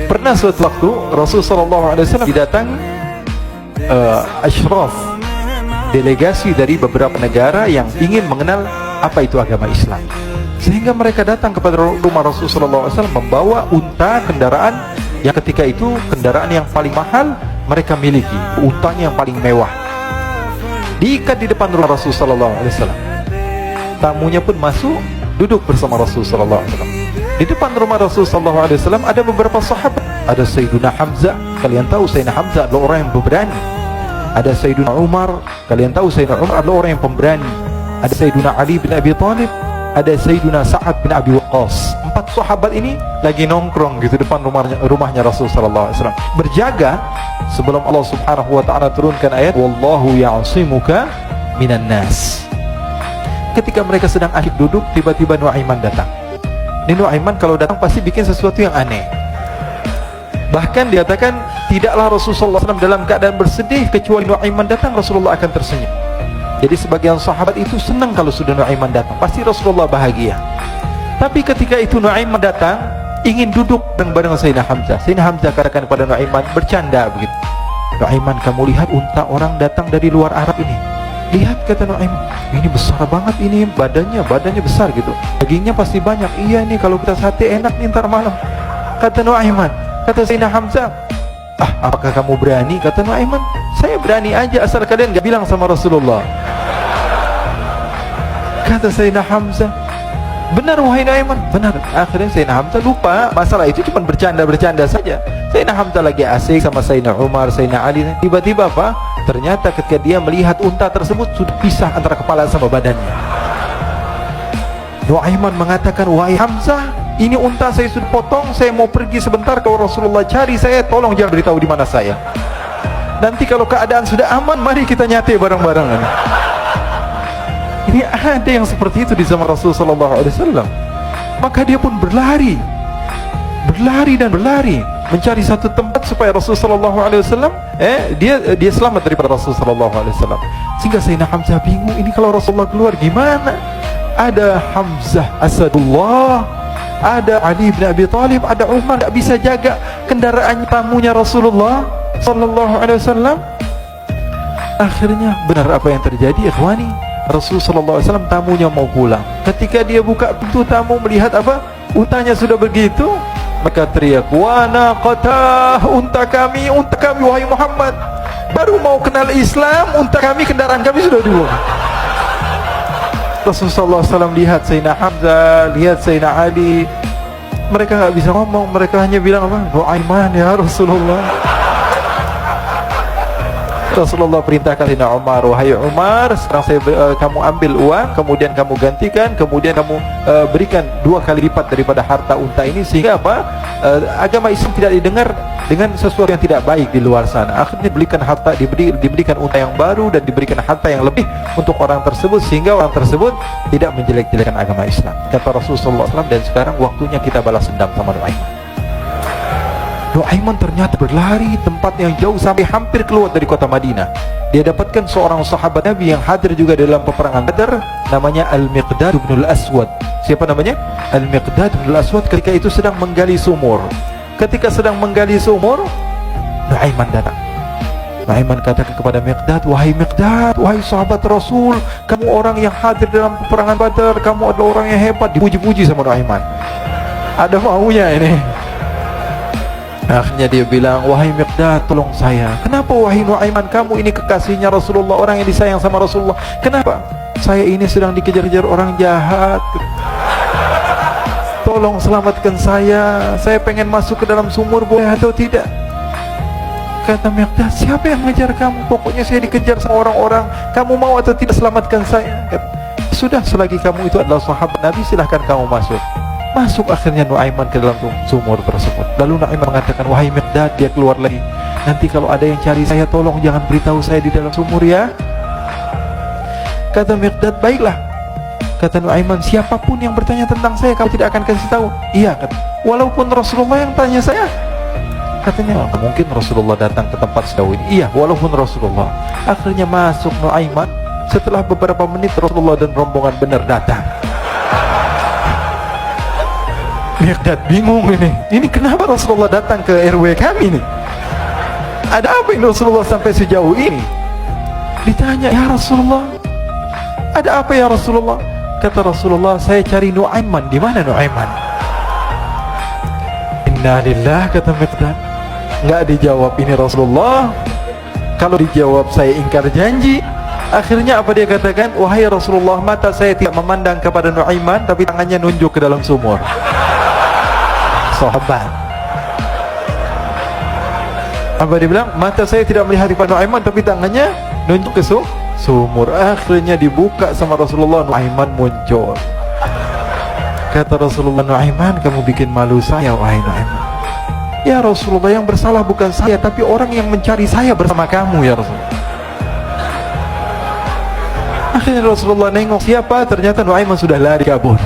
Pernah suatu waktu Rasulullah SAW didatangi asyraf, delegasi dari beberapa negara yang ingin mengenal apa itu agama Islam, sehingga mereka datang kepada rumah Rasulullah SAW membawa unta, kendaraan yang ketika itu kendaraan yang paling mahal mereka miliki, untanya yang paling mewah, diikat di depan rumah Rasulullah SAW. Tamunya pun masuk, duduk bersama Rasulullah SAW. Di depan rumah Rasulullah SAW ada beberapa sahabat. Ada Sayyiduna Hamzah, kalian tahu Sayyidina Hamzah adalah orang yang pemberani. Ada Sayyiduna Umar, kalian tahu Sayyidina Umar adalah orang yang pemberani. Ada Sayyiduna Ali bin Abi Thalib, ada Sayyiduna Sa'ad bin Abi Waqqas. 4 sahabat ini lagi nongkrong gitu depan rumahnya Rasulullah SAW, berjaga sebelum Allah Subhanahu wa taala turunkan ayat wallahu ya'simuka minan nas. Ketika mereka sedang asyik duduk, tiba-tiba Nuaiman datang. Ini Nuaiman kalau datang pasti bikin sesuatu yang aneh. Bahkan dikatakan tidaklah Rasulullah SAW dalam keadaan bersedih kecuali Nuaiman datang Rasulullah akan tersenyum. Jadi sebagian sahabat itu senang kalau sudah Nuaiman datang, pasti Rasulullah bahagia. Tapi ketika itu Nuaiman datang ingin duduk bareng-bareng Sayyidina Hamzah. Sayyidina Hamzah katakan kepada Nuaiman, bercanda begitu, Nuaiman, kamu lihat unta orang datang dari luar Arab ini. Lihat, kata Nuaiman, ini besar banget, ini badannya besar gitu, dagingnya pasti banyak. Iya nih kalau kita sate enak nih ntar malam, kata Nuaiman. Kata Sayyidina Hamzah, apakah kamu berani? Kata Nuaiman, saya berani aja asal kalian gak bilang sama Rasulullah. Kata Sayyidina Hamzah, benar wahai Nuaiman, benar. Akhirnya Sayyidina Hamzah lupa masalah itu, cuma bercanda saja. Sayyidina Hamzah lagi asik sama Sayyidina Umar, Sayyidina Ali. Tiba-tiba apa? Ternyata ketika dia melihat unta tersebut sudah pisah antara kepala sama badannya. Nuaiman mengatakan, wahai Hamzah, ini unta saya sudah potong, saya mau pergi sebentar, kalau Rasulullah cari saya, tolong jangan beritahu di mana saya. Nanti kalau keadaan sudah aman, mari kita nyate bareng-bareng. Ini ada yang seperti itu di zaman Rasulullah SAW. Maka dia pun berlari mencari satu tempat supaya Rasulullah SAW dia selamat daripada Rasulullah SAW. Sehingga Sayyidina Hamzah bingung, ini kalau Rasulullah keluar gimana? Ada Hamzah Asadullah, ada Ali bin Abi Thalib, ada Umar, tak bisa jaga kendaraan tamunya Rasulullah sallallahu alaihi wasallam. Akhirnya benar apa yang terjadi, ikhwani. Rasul sallallahu alaihi wasallam tamunya mau pulang. Ketika dia buka pintu, tamu melihat apa? Untanya sudah begitu, maka teriak, "Wa naqatah, unta kami wahai Muhammad. Baru mau kenal Islam, unta kami, kendaraan kami sudah dibuang." Rasulullah SAW lihat Sayyidina Hamzah, lihat Sayyidina Ali, mereka nggak bisa ngomong, mereka hanya bilang apa? Nuaiman ya Rasulullah. Rasulullah perintahkan Sayyidina Umar, wahai Umar, sekarang kamu ambil uang, kemudian kamu gantikan, kemudian kamu berikan 2 kali lipat daripada harta unta ini, sehingga apa? Agama Islam tidak didengar dengan sesuatu yang tidak baik di luar sana. Akhirnya diberikan unta yang baru dan diberikan harta yang lebih untuk orang tersebut, sehingga orang tersebut tidak menjelek-jelekan agama Islam. Kata Rasulullah SAW, dan sekarang waktunya kita balas dendam sama Nuaiman. Nuaiman ternyata berlari tempat yang jauh sampai hampir keluar dari kota Madinah. Dia dapatkan seorang sahabat Nabi yang hadir juga dalam peperangan Badar, namanya Al-Miqdad bin Al-Aswad. Siapa namanya? Al-Miqdad bin Al-Aswad ketika itu sedang menggali sumur. Ketika sedang menggali sumur, Nuaiman datang. Nuaiman katakan kepada Miqdad, wahai Miqdad, wahai sahabat Rasul, kamu orang yang hadir dalam peperangan Badar, kamu adalah orang yang hebat. Dipuji-puji sama Nuaiman. Ada maunya ini. Akhirnya dia bilang, wahai Miqdad, tolong saya. Kenapa wahai Nuaiman, kamu ini kekasihnya Rasulullah, orang yang disayang sama Rasulullah. Kenapa? Saya ini sedang dikejar-kejar orang jahat. Tolong selamatkan saya pengen masuk ke dalam sumur, boleh atau tidak? Kata Miqdad, siapa yang mengejar kamu? Pokoknya saya dikejar sama orang-orang. Kamu mau atau tidak selamatkan saya? Kata, sudah, selagi kamu itu adalah sahabat Nabi, silahkan kamu masuk. Masuk akhirnya Nuaiman ke dalam sumur tersebut. Lalu Nuaiman mengatakan, wahai Miqdad, dia keluar lagi. Nanti kalau ada yang cari saya, tolong jangan beritahu saya di dalam sumur ya. Kata Miqdad, baiklah. Kata Nuaiman, siapapun yang bertanya tentang saya, kamu tidak akan kasih tahu. Iya, kata, walaupun Rasulullah yang tanya saya. Katanya, mungkin Rasulullah datang ke tempat sejauh ini. Iya, walaupun Rasulullah. Akhirnya masuk Nuaiman. Setelah beberapa menit, Rasulullah dan rombongan benar datang. Miqdad bingung ini kenapa Rasulullah datang ke RW kami nih? Ada apa ini Rasulullah sampai sejauh ini? Ditanya, ya Rasulullah, ada apa ya Rasulullah? Kata Rasulullah, saya cari Nu'aiman. Di mana Nu'aiman? Inna lillah, kata Miqdad. Nggak dijawab ini Rasulullah. Kalau dijawab saya ingkar janji. Akhirnya apa dia katakan? Wahai Rasulullah, mata saya tidak memandang kepada Nu'aiman, tapi tangannya nunjuk ke dalam sumur. Sahabat. Apa dia bilang? Mata saya tidak melihat kepada Nu'aiman, tapi tangannya nunjuk ke sumur. Akhirnya dibuka sama Rasulullah, Nu'aiman muncul. Kata Rasulullah, Nu'aiman, kamu bikin malu saya, wahai Nu'aiman. Ya Rasulullah, yang bersalah bukan saya, tapi orang yang mencari saya bersama kamu, ya Rasulullah. Akhirnya Rasulullah nengok siapa, ternyata Nu'aiman sudah lari kabur.